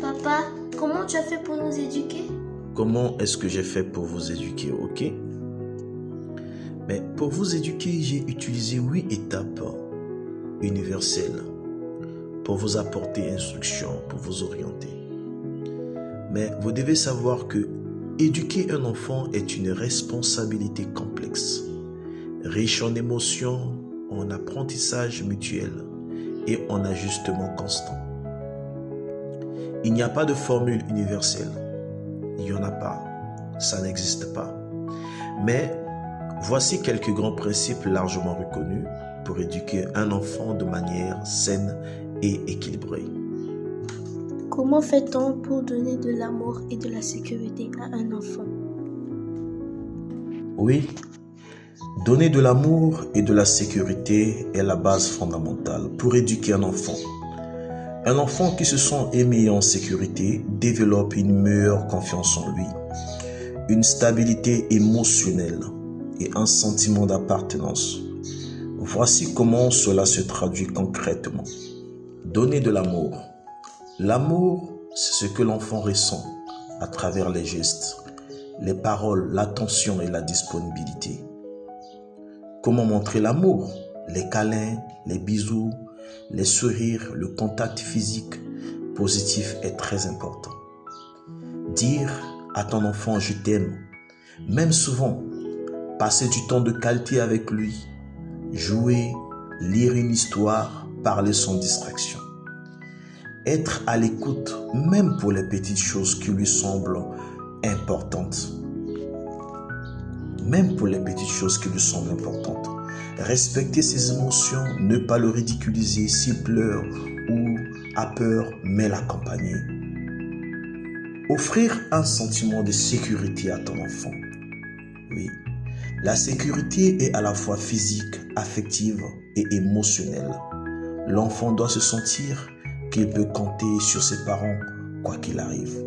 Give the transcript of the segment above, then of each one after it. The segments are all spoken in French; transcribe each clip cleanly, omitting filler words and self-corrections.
Papa, comment tu as fait pour nous éduquer? Comment est-ce que j'ai fait pour vous éduquer, ok? Mais pour vous éduquer, j'ai utilisé 8 étapes universelles pour vous apporter instruction, pour vous orienter. Mais vous devez savoir que éduquer un enfant est une responsabilité complexe, riche en émotions, en apprentissage mutuel et en ajustement constant. Il n'y a pas de formule universelle. Il n'y en a pas. Ça n'existe pas. Mais voici quelques grands principes largement reconnus pour éduquer un enfant de manière saine et équilibrée. Comment fait-on pour donner de l'amour et de la sécurité à un enfant? Oui, donner de l'amour et de la sécurité est la base fondamentale pour éduquer un enfant. Un enfant qui se sent aimé et en sécurité développe une meilleure confiance en lui, une stabilité émotionnelle et un sentiment d'appartenance. Voici comment cela se traduit concrètement. Donner de l'amour. L'amour, c'est ce que l'enfant ressent à travers les gestes, les paroles, l'attention et la disponibilité. Comment montrer l'amour? Les câlins, les bisous, les sourires, le contact physique positif est très important. Dire à ton enfant « je t'aime », même souvent, passer du temps de qualité avec lui, jouer, lire une histoire, parler sans distraction. Être à l'écoute, même pour les petites choses qui lui semblent importantes. Même pour les petites choses qui lui semblent importantes. Respecter ses émotions, ne pas le ridiculiser s'il pleure ou a peur, mais l'accompagner. Offrir un sentiment de sécurité à ton enfant. Oui, la sécurité est à la fois physique, affective et émotionnelle. L'enfant doit se sentir qu'il peut compter sur ses parents quoi qu'il arrive.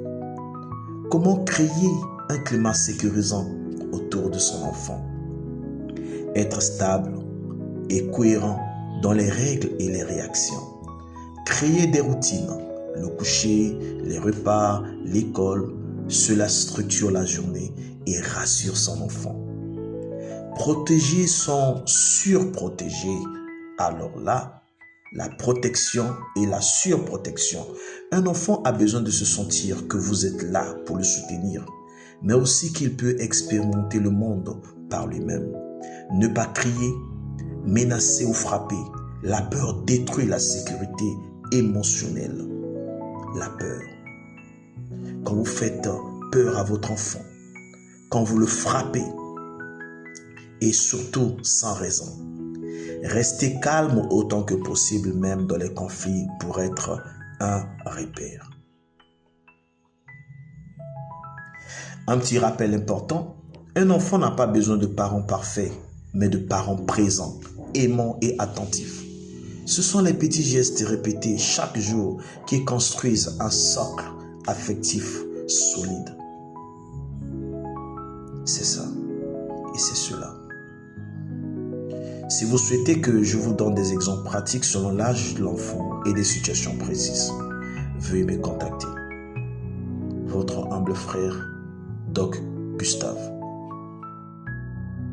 Comment créer un climat sécurisant autour de son enfant? Être stable et cohérent dans les règles et les réactions. Créer des routines, le coucher, les repas, l'école, cela structure la journée et rassure son enfant. Protéger sans surprotéger, alors là, la protection et la surprotection. Un enfant a besoin de se sentir que vous êtes là pour le soutenir, mais aussi qu'il peut expérimenter le monde par lui-même. Ne pas crier, menacer ou frapper. La peur détruit la sécurité émotionnelle. La peur. Quand vous faites peur à votre enfant, quand vous le frappez, et surtout sans raison. Restez calme autant que possible, même dans les conflits, pour être un repère. Un petit rappel important, un enfant n'a pas besoin de parents parfaits, mais de parents présents, aimants et attentifs. Ce sont les petits gestes répétés chaque jour qui construisent un socle affectif solide. C'est ça et c'est cela. Si vous souhaitez que je vous donne des exemples pratiques selon l'âge de l'enfant et des situations précises, veuillez me contacter. Votre humble frère, Doc Gustave.